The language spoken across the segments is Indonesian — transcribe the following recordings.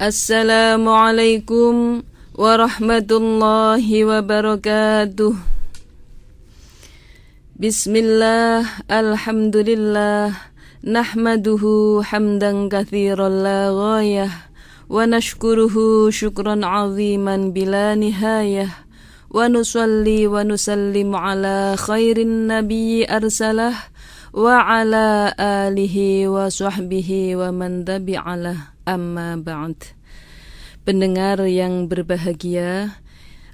Assalamualaikum warahmatullahi wabarakatuh. Bismillah, alhamdulillah, nahmaduhu hamdan katsiran la ghayah, wa nashkuruhu syukran aziman bila nihayah, wa nusalli wa nusallimu ala khairin nabiyyi arsalah, wa ala alihi wa sahbihi wa man tabi'alah, amma ba'd. Pendengar yang berbahagia,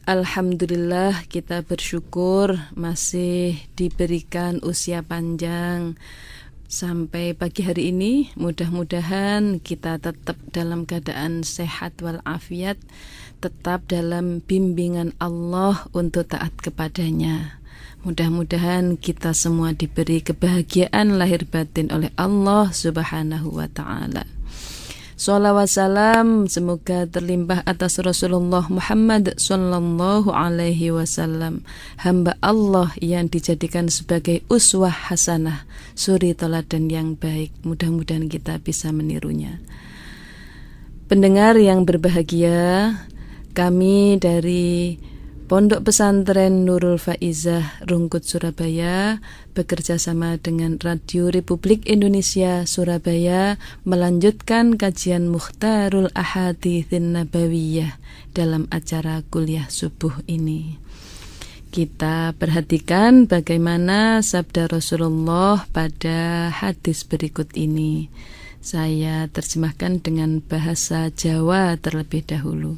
alhamdulillah kita bersyukur masih diberikan usia panjang sampai pagi hari ini. Mudah-mudahan kita tetap dalam keadaan sehat walafiat, tetap dalam bimbingan Allah untuk taat kepadanya. Mudah-mudahan kita semua diberi kebahagiaan lahir batin oleh Allah Subhanahu wa ta'ala. Shalawat salam semoga terlimpah atas Rasulullah Muhammad sallallahu alaihi wasallam, hamba Allah yang dijadikan sebagai uswah hasanah, suri teladan yang baik. Mudah-mudahan kita bisa menirunya. Pendengar yang berbahagia, kami dari Pondok Pesantren Nurul Faizah Rungkut Surabaya bekerja sama dengan Radio Republik Indonesia Surabaya melanjutkan kajian Mukhtarul Ahaditsin Nabawiyah dalam acara kuliah subuh ini. Kita perhatikan bagaimana sabda Rasulullah pada hadis berikut ini. Saya terjemahkan dengan bahasa Jawa terlebih dahulu.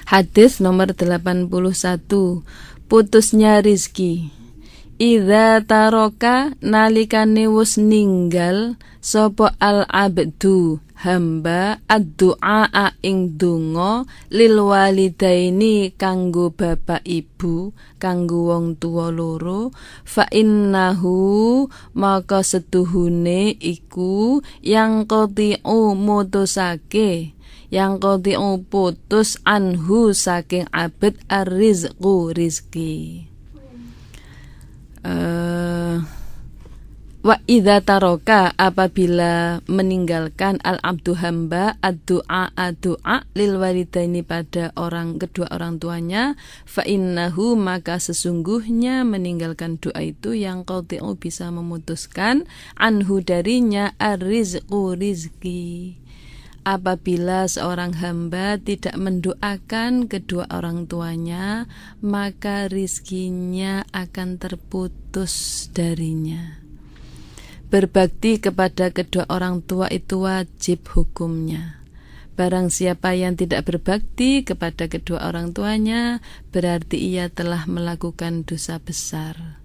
Hadis nomor 81, putusnya rizki. Idza taroka nalikane wus ninggal sapa al abdu hamba ad-du'a ing donga lil walidaini kanggo bapak ibu, kanggo wong tuwa loro, fa innahu maka setuhune iku yang qati'u mutusake, yang qati'u putus anhu saking abad ar-rizqu rizki. Wa idza taroka apabila meninggalkan al-abdu hamba ad-du'a lil walidaini pada kedua orang tuanya, fa innahu maka sesungguhnya meninggalkan doa itu yang qati'u bisa memutuskan anhu darinya ar-rizqu rizki. Apabila seorang hamba tidak mendoakan kedua orang tuanya, maka rizkinya akan terputus darinya. Berbakti kepada kedua orang tua itu wajib hukumnya. Barang siapa yang tidak berbakti kepada kedua orang tuanya, berarti ia telah melakukan dosa besar.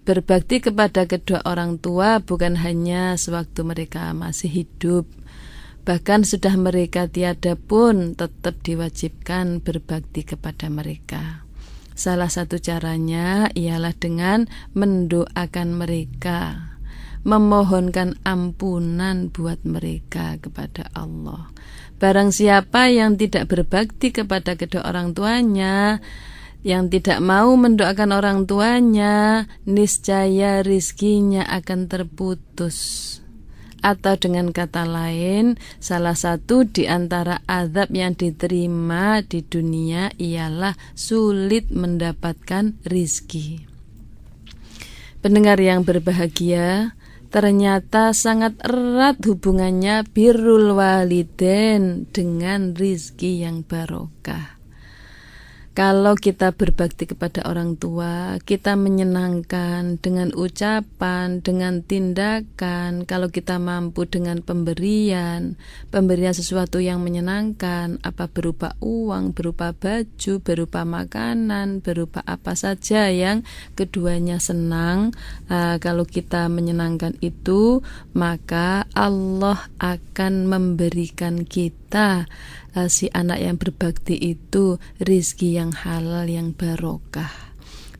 Berbakti kepada kedua orang tua bukan hanya sewaktu mereka masih hidup, bahkan sudah mereka tiada pun tetap diwajibkan berbakti kepada mereka. Salah satu caranya ialah dengan mendoakan mereka, memohonkan ampunan buat mereka kepada Allah. Barang siapa yang tidak berbakti kepada kedua orang tuanya, yang tidak mau mendoakan orang tuanya, niscaya rizkinya akan terputus. Atau dengan kata lain, salah satu di antara azab yang diterima di dunia ialah sulit mendapatkan rizki. Pendengar yang berbahagia, ternyata sangat erat hubungannya birrul walidain dengan rizki yang barokah. Kalau kita berbakti kepada orang tua, kita menyenangkan dengan ucapan, dengan tindakan. Kalau kita mampu dengan pemberian sesuatu yang menyenangkan, apa berupa uang, berupa baju, berupa makanan, berupa apa saja yang keduanya senang. Kalau kita menyenangkan itu, maka Allah akan memberikan kita, si anak yang berbakti itu, rizki yang halal, yang barokah.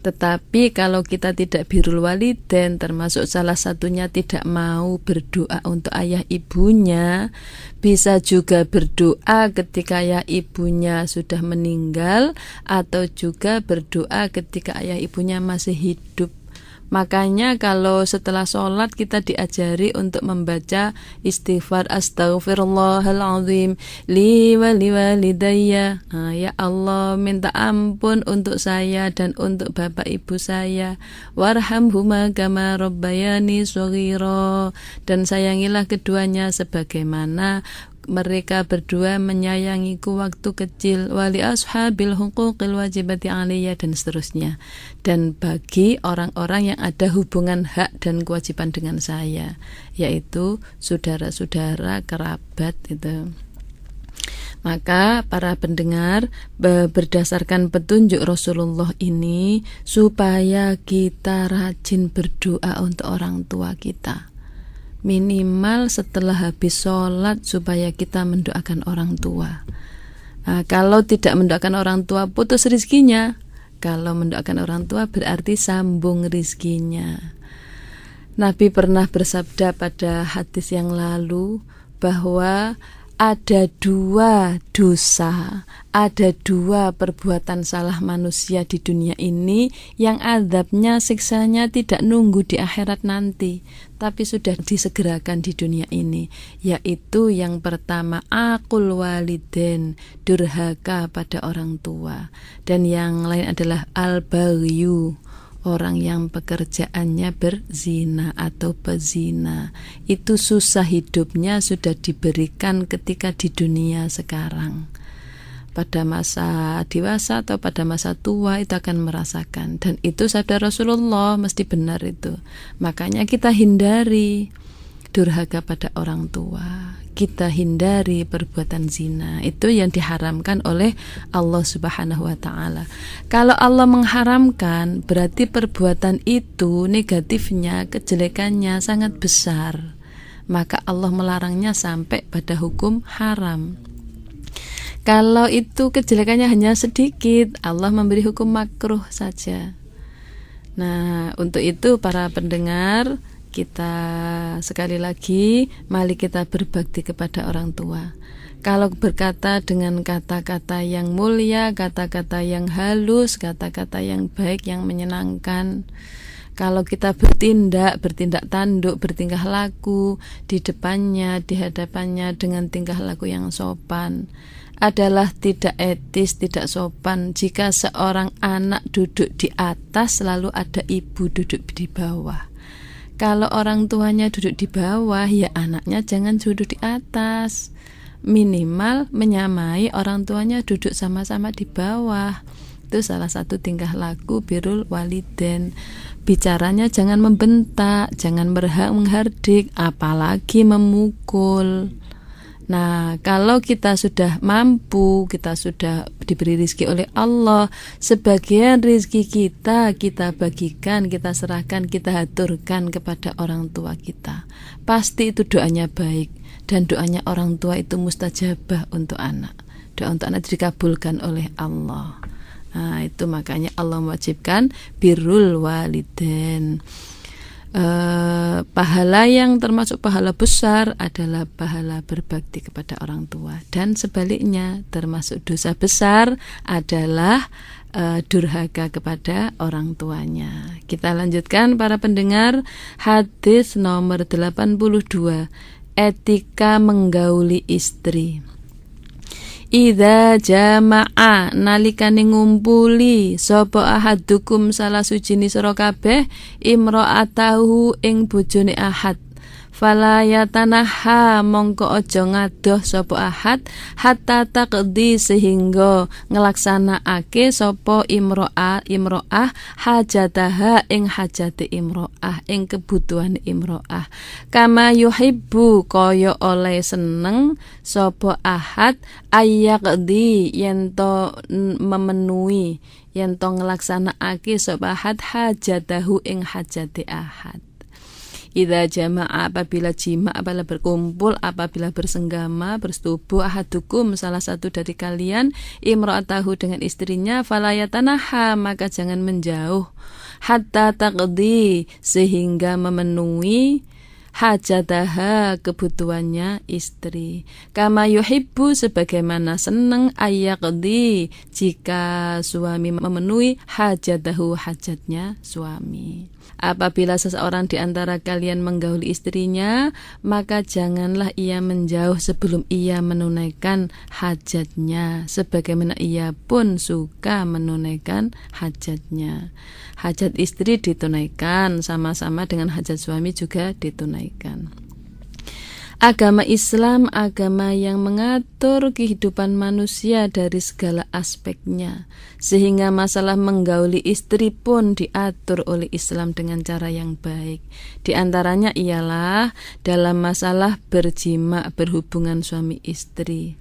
Tetapi kalau kita tidak birrul walidain, termasuk salah satunya tidak mau berdoa untuk ayah ibunya, bisa juga berdoa ketika ayah ibunya sudah meninggal, atau juga berdoa ketika ayah ibunya masih hidup. Makanya kalau setelah sholat kita diajari untuk membaca istighfar astaghfirullahaladzim li waliwalidayya. Ya Allah, minta ampun untuk saya dan untuk bapak ibu saya. Warhamhuma kama rabbayani shaghira, dan sayangilah keduanya sebagaimana mereka berdua menyayangiku waktu kecil. Wali ashabil huquqil wajibati aliyya, dan seterusnya. Dan bagi orang-orang yang ada hubungan hak dan kewajiban dengan saya, yaitu saudara-saudara, kerabat itu. Maka para pendengar, berdasarkan petunjuk Rasulullah ini, supaya kita rajin berdoa untuk orang tua kita. Minimal setelah habis sholat supaya kita mendoakan orang tua. Kalau tidak mendoakan orang tua, putus rizkinya. Kalau mendoakan orang tua berarti sambung rizkinya. Nabi pernah bersabda pada hadis yang lalu bahwa ada 2 dosa, ada 2 perbuatan salah manusia di dunia ini yang azabnya, siksanya tidak nunggu di akhirat nanti, tapi sudah disegerakan di dunia ini. Yaitu yang pertama, aqul waliden, durhaka pada orang tua. Dan yang lain adalah al-baghyu, orang yang pekerjaannya berzina atau pezina. Itu susah hidupnya sudah diberikan ketika di dunia sekarang. Pada masa dewasa atau pada masa tua itu akan merasakan. Dan itu sabda Rasulullah, mesti benar itu. Makanya kita hindari durhaka pada orang tua, kita hindari perbuatan zina. Itu yang diharamkan oleh Allah Subhanahu wa ta'ala. Kalau Allah mengharamkan, berarti perbuatan itu negatifnya, kejelekannya sangat besar. Maka Allah melarangnya sampai pada hukum haram. Kalau itu kejelekannya hanya sedikit, Allah memberi hukum makruh saja. Nah, untuk itu para pendengar, kita sekali lagi, mari kita berbakti kepada orang tua. Kalau berkata dengan kata-kata yang mulia, kata-kata yang halus, kata-kata yang baik, yang menyenangkan. Kalau kita bertindak tanduk, bertingkah laku di depannya, di hadapannya dengan tingkah laku yang sopan, adalah tidak etis, tidak sopan jika seorang anak duduk di atas lalu ada ibu duduk di bawah. Kalau orang tuanya duduk di bawah, ya anaknya jangan duduk di atas. Minimal menyamai orang tuanya duduk sama-sama di bawah. Itu salah satu tingkah laku birrul waliden. Bicaranya jangan membentak, jangan menghardik, apalagi memukul. Nah, kalau kita sudah mampu, kita sudah diberi rezeki oleh Allah, sebagian rezeki kita bagikan, kita serahkan, kita haturkan kepada orang tua kita. Pasti itu doanya baik, dan doanya orang tua itu mustajabah untuk anak. Doa untuk anak dikabulkan oleh Allah. Nah, itu makanya Allah mewajibkan birrul walidain. Pahala yang termasuk pahala besar adalah pahala berbakti kepada orang tua, dan sebaliknya termasuk dosa besar adalah durhaka kepada orang tuanya. Kita lanjutkan para pendengar, hadis nomor 82, etika menggauli istri. Idza jama'a, nalikane ngumpuli sapa ahadukum salah sujine sira kabeh imra'atahu ing bojone ahad, fala yatanaha, mongko aja ngadoh sapa ahad hatta taqdi, sehingga ngelaksanakake sapa imro'ah hajataha ing hajate imro'ah, ing kebutuhan imro'ah, kama yuhibbu, kaya oleh seneng sapa ahad ayyaqdi, yento memenuhi, yento ngelaksanakake sapa ahad hajatahu ing hajate ahad. Idza jama'a, apabila jima', apabila berkumpul, apabila bersenggama, bersetubuh, ahadukum salah satu dari kalian, imra'atahu dengan istrinya, falayatanaha, maka jangan menjauh, hatta taqdi, sehingga memenuhi hajataha, kebutuhannya istri, kama yuhibbu, sebagaimana senang, ayyaqdi, jika suami memenuhi hajatahu, hajatnya suami. Apabila seseorang di antara kalian menggauli istrinya, maka janganlah ia menjauh sebelum ia menunaikan hajatnya, sebagaimana ia pun suka menunaikan hajatnya. Hajat istri ditunaikan sama-sama dengan hajat suami juga ditunaikan. Agama Islam agama yang mengatur kehidupan manusia dari segala aspeknya, sehingga masalah menggauli istri pun diatur oleh Islam dengan cara yang baik. Di antaranya ialah dalam masalah berjima, berhubungan suami istri,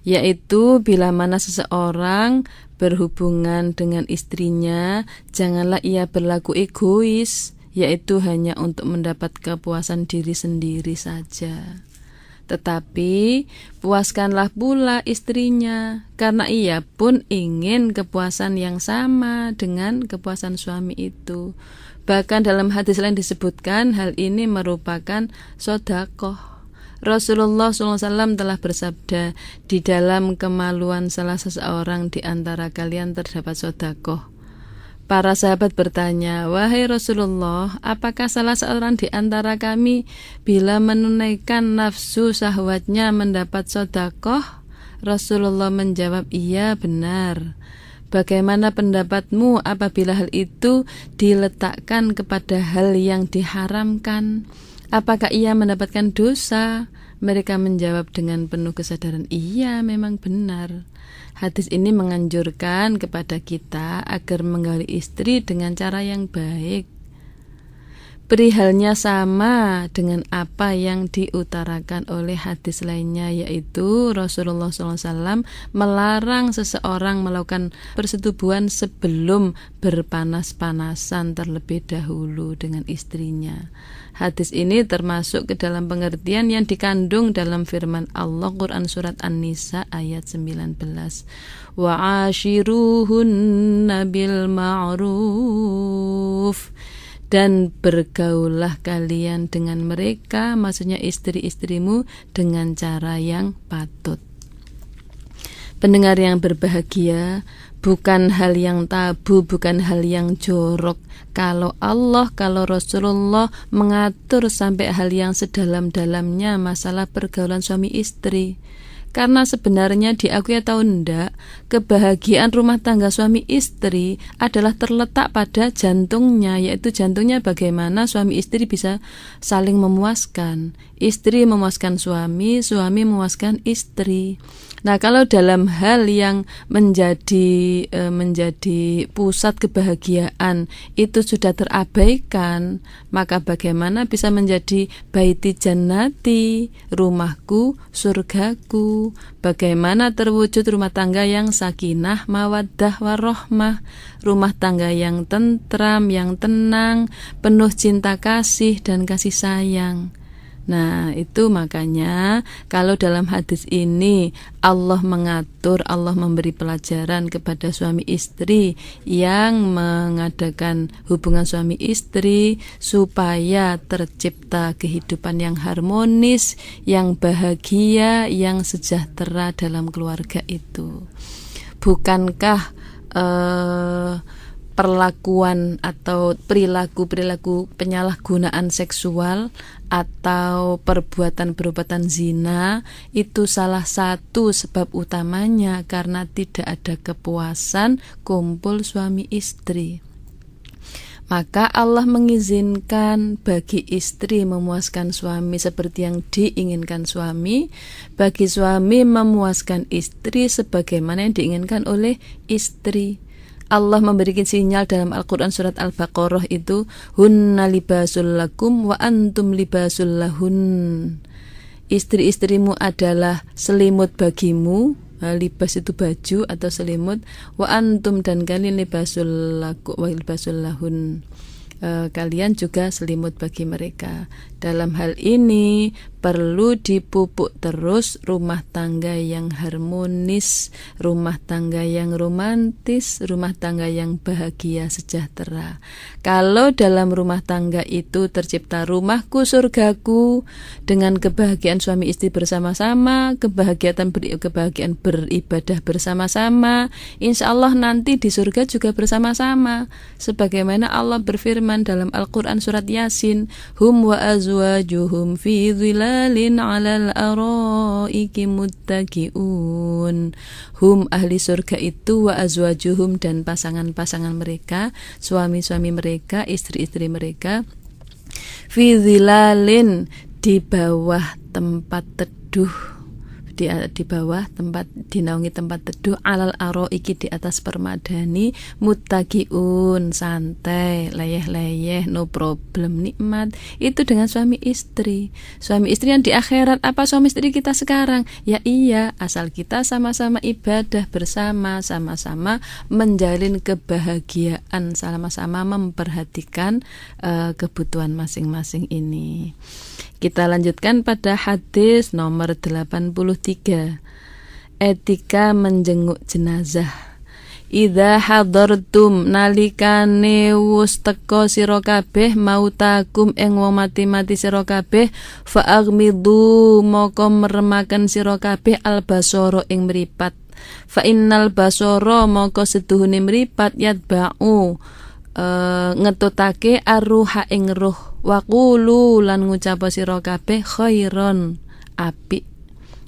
yaitu bila mana seseorang berhubungan dengan istrinya, janganlah ia berlaku egois, yaitu hanya untuk mendapat kepuasan diri sendiri saja. Tetapi puaskanlah pula istrinya, karena ia pun ingin kepuasan yang sama dengan kepuasan suami itu. Bahkan dalam hadis lain disebutkan hal ini merupakan sedekah. Rasulullah SAW telah bersabda, di dalam kemaluan salah seseorang di antara kalian terdapat sedekah. Para sahabat bertanya, wahai Rasulullah, apakah salah seorang di antara kami bila menunaikan nafsu syahwatnya mendapat sedekah? Rasulullah menjawab, iya benar. Bagaimana pendapatmu apabila hal itu diletakkan kepada hal yang diharamkan? Apakah ia mendapatkan dosa? Mereka menjawab dengan penuh kesadaran, iya memang benar. Hadis ini menganjurkan kepada kita agar menggauli istri dengan cara yang baik. Perihalnya sama dengan apa yang diutarakan oleh hadis lainnya, yaitu Rasulullah SAW melarang seseorang melakukan persetubuhan sebelum berpanas-panasan terlebih dahulu dengan istrinya. Hadis ini termasuk ke dalam pengertian yang dikandung dalam firman Allah Quran Surat An-Nisa ayat 19. Wa ashiruhunna bil ma'ruf, dan bergaullah kalian dengan mereka, maksudnya istri-istrimu, dengan cara yang patut. Pendengar yang berbahagia, bukan hal yang tabu, bukan hal yang jorok kalau Allah, kalau Rasulullah mengatur sampai hal yang sedalam-dalamnya masalah pergaulan suami istri. Karena sebenarnya diakui atau enggak, kebahagiaan rumah tangga suami istri adalah terletak pada jantungnya, yaitu jantungnya bagaimana suami istri bisa saling memuaskan. Istri memuaskan suami, suami memuaskan istri. Nah, kalau dalam hal yang menjadi pusat kebahagiaan itu sudah terabaikan, maka bagaimana bisa menjadi baiti jannati, rumahku, surgaku? Bagaimana terwujud rumah tangga yang sakinah, mawaddah, warohmah, rumah tangga yang tentram, yang tenang, penuh cinta kasih dan kasih sayang? Nah, itu makanya kalau dalam hadis ini Allah mengatur, Allah memberi pelajaran kepada suami istri yang mengadakan hubungan suami istri supaya tercipta kehidupan yang harmonis, yang bahagia, yang sejahtera dalam keluarga itu. Bukankah perlakuan atau perilaku penyalahgunaan seksual atau perbuatan zina itu salah satu sebab utamanya karena tidak ada kepuasan kumpul suami istri? Maka Allah mengizinkan bagi istri memuaskan suami seperti yang diinginkan suami, bagi suami memuaskan istri sebagaimana yang diinginkan oleh istri. Allah memberikan sinyal dalam Al-Quran Surat Al-Baqarah itu, hunna libasul lakum wa antum libasul lahun. Istri-istrimu adalah selimut bagimu, libas itu baju atau selimut, wa antum dan kalian libasul lakum wa libasul lahun. Kalian juga selimut bagi mereka. Dalam hal ini perlu dipupuk terus rumah tangga yang harmonis, rumah tangga yang romantis, rumah tangga yang bahagia sejahtera. Kalau dalam rumah tangga itu tercipta rumahku surgaku dengan kebahagiaan suami istri bersama-sama, kebahagiaan beribadah bersama-sama, insya Allah nanti di surga juga bersama-sama. Sebagaimana Allah berfirman dalam Al-Quran surat Yasin, hum wa azwajuhum fi dhilalin 'alal araiki muttaqiun. Hum ahli surga itu, wa azwajuhum dan pasangan-pasangan mereka, suami-suami mereka, istri-istri mereka, fi dhilalin di bawah tempat teduh, di bawah tempat, dinaungi tempat teduh, alal araiki di atas permadani, muttaqiun santai, leyeh-leyeh, no problem, nikmat. Itu dengan suami istri. Suami istri yang di akhirat apa suami istri kita sekarang? Ya iya, asal kita sama-sama ibadah bersama, sama-sama menjalin kebahagiaan, sama-sama memperhatikan kebutuhan masing-masing ini. Kita lanjutkan pada hadis nomor 83. Etika menjenguk jenazah. Idza hadartum nalikane wus teka sira kabeh mautakum ing wong mati-mati sira kabeh fa aghmidu moko meremaken sira kabeh albasara ing mripat. Fa innal basara moko setuhune mripat yatba'u ngetutake arruha ing ruh. Waqulu lan ngucap sira kabeh khairon apik,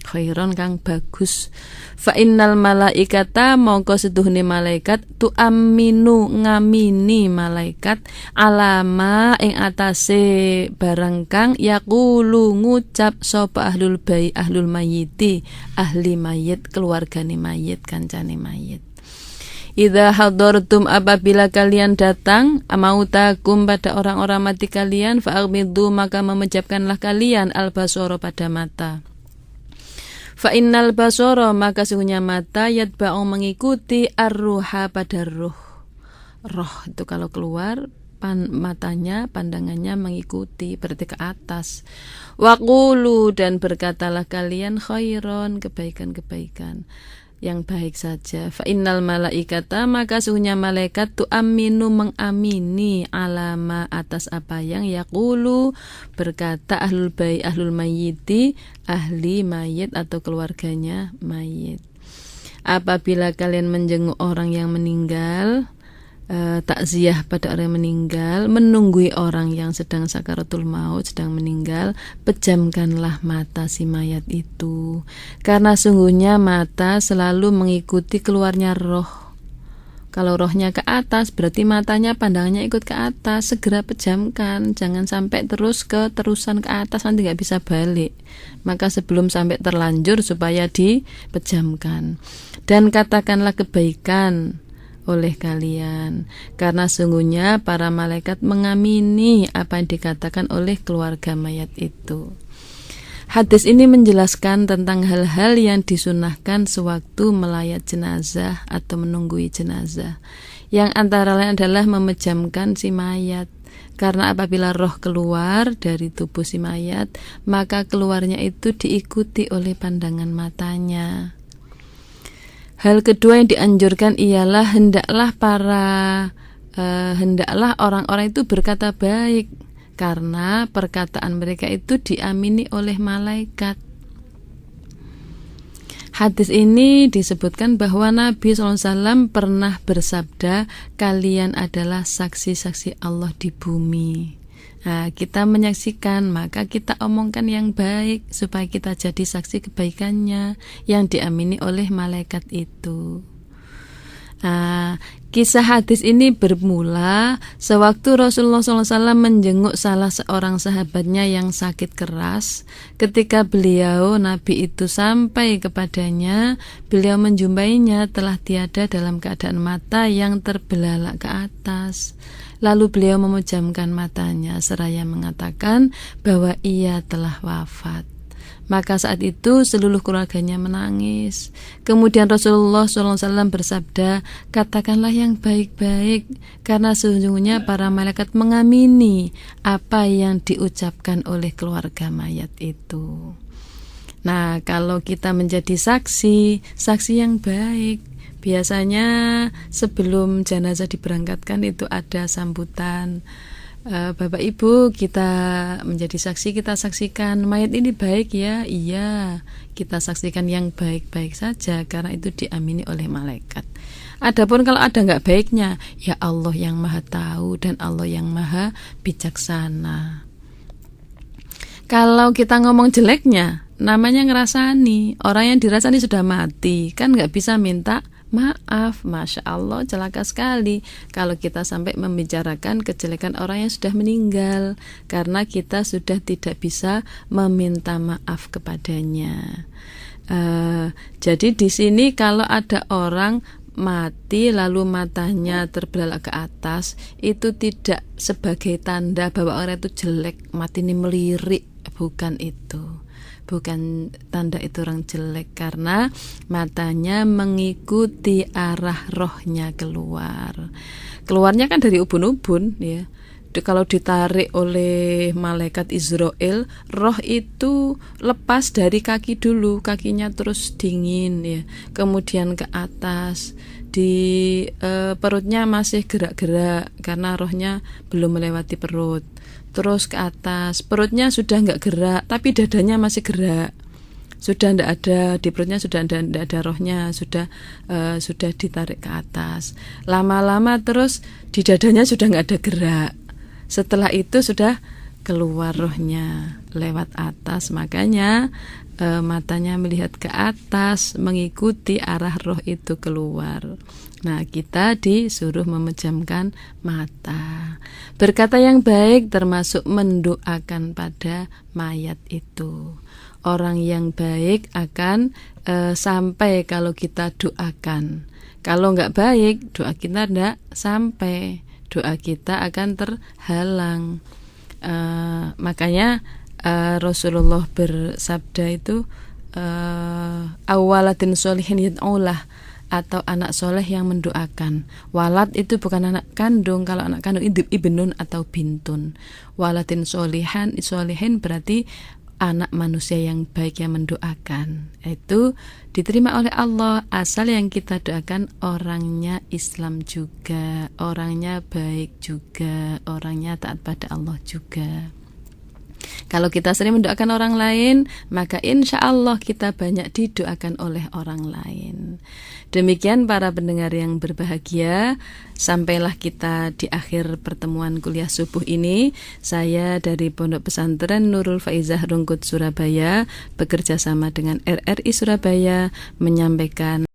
khairon kang bagus. Fa innal malaikata mongko seduhne malaikat tu aminu ngamini malaikat alama ing atase barang kang yaqulu ngucap sapa ahlul bai ahlul mayyiti ahli mayit, keluargane mayit, kancane mayit. Idza hadartum apabila kalian datang mautakum pada orang-orang mati kalian fa'aghmidu maka memejamkanlah kalian al-basara pada mata. Fa innal basara maka sesungguhnya mata yatba'u mengikuti ar-ruha pada ruh. Roh itu kalau keluar matanya, pandangannya mengikuti, berarti ke atas. Waqulu dan berkatalah kalian khairon, kebaikan-kebaikan yang baik saja. Fa innal malaikata maka sesungguhnya malaikat tu aminu mengamini alama atas apa yang yaqulu berkata ahlul bai ahlul mayyiti ahli mayit atau keluarganya mayit. Apabila kalian menjenguk orang yang meninggal, takziah pada orang yang meninggal, menunggui orang yang sedang sakaratul maut, sedang meninggal, pejamkanlah mata si mayat itu, karena sungguhnya mata selalu mengikuti keluarnya roh. Kalau rohnya ke atas berarti matanya, pandangannya ikut ke atas. Segera pejamkan, jangan sampai terusan ke atas, nanti gak bisa balik. Maka sebelum sampai terlanjur supaya dipejamkan. Dan katakanlah kebaikan oleh kalian, karena sungguhnya para malaikat mengamini apa yang dikatakan oleh keluarga mayat itu. Hadis ini menjelaskan tentang hal-hal yang disunahkan sewaktu melayat jenazah atau menunggui jenazah, yang antara lain adalah memejamkan si mayat, karena apabila roh keluar dari tubuh si mayat, maka keluarnya itu diikuti oleh pandangan matanya. Hal kedua yang dianjurkan ialah hendaklah orang-orang itu berkata baik, karena perkataan mereka itu diamini oleh malaikat. Hadis ini disebutkan bahwa Nabi SAW pernah bersabda, kalian adalah saksi-saksi Allah di bumi. Nah, kita menyaksikan, maka kita omongkan yang baik supaya kita jadi saksi kebaikannya yang diamini oleh malaikat itu. Nah, kisah hadis ini bermula sewaktu Rasulullah SAW menjenguk salah seorang sahabatnya yang sakit keras. Ketika Nabi itu sampai kepadanya, beliau menjumpainya telah tiada dalam keadaan mata yang terbelalak ke atas. Lalu beliau memejamkan matanya seraya mengatakan bahwa ia telah wafat. Maka saat itu seluruh keluarganya menangis. Kemudian Rasulullah SAW bersabda, katakanlah yang baik-baik, karena sesungguhnya para malaikat mengamini apa yang diucapkan oleh keluarga mayat itu. Nah, kalau kita menjadi saksi yang baik, biasanya sebelum jenazah diberangkatkan itu ada sambutan. Bapak Ibu, kita menjadi saksi, kita saksikan mayat ini baik ya. Iya, kita saksikan yang baik-baik saja, karena itu diamini oleh malaikat. Adapun kalau ada nggak baiknya, ya Allah yang maha tahu dan Allah yang maha bijaksana. Kalau kita ngomong jeleknya, namanya ngerasani. Orang yang dirasani sudah mati, kan nggak bisa minta maaf. Masya Allah, celaka sekali kalau kita sampai membicarakan kejelekan orang yang sudah meninggal, karena kita sudah tidak bisa meminta maaf kepadanya. Jadi di sini kalau ada orang mati lalu matanya terbelalak ke atas, itu tidak sebagai tanda bahwa orang itu jelek, mati ini melirik, bukan itu. Bukan tanda itu orang jelek, karena matanya mengikuti arah rohnya keluar. Keluarnya kan dari ubun-ubun ya. Kalau ditarik oleh malaikat Israel, roh itu lepas dari kaki dulu, kakinya terus dingin ya. Kemudian ke atas, di perutnya masih gerak-gerak karena rohnya belum melewati perut. Terus ke atas, perutnya sudah nggak gerak, tapi dadanya masih gerak. Sudah nggak ada, di perutnya sudah nggak ada rohnya, sudah ditarik ke atas. Lama-lama terus di dadanya sudah nggak ada gerak. Setelah itu sudah keluar rohnya lewat atas, makanya matanya melihat ke atas, mengikuti arah roh itu keluar. Nah, kita disuruh memejamkan mata. Berkata yang baik termasuk mendoakan pada mayat itu. Orang yang baik akan sampai kalau kita doakan. Kalau nggak baik, doa kita tidak sampai. Doa kita akan terhalang. Makanya Rasulullah bersabda itu, awaladin sholihin yad'ulah, atau anak soleh yang mendoakan. Walad itu bukan anak kandung. Kalau anak kandung itu ibnun atau bintun. Waladin sholihin berarti anak manusia yang baik yang mendoakan. Itu diterima oleh Allah, asal yang kita doakan orangnya Islam juga, orangnya baik juga, orangnya taat pada Allah juga. Kalau kita sering mendoakan orang lain, maka insya Allah kita banyak didoakan oleh orang lain. Demikian para pendengar yang berbahagia, sampailah kita di akhir pertemuan kuliah subuh ini. Saya dari Pondok Pesantren Nurul Faizah Rungkut Surabaya, bekerja sama dengan RRI Surabaya, menyampaikan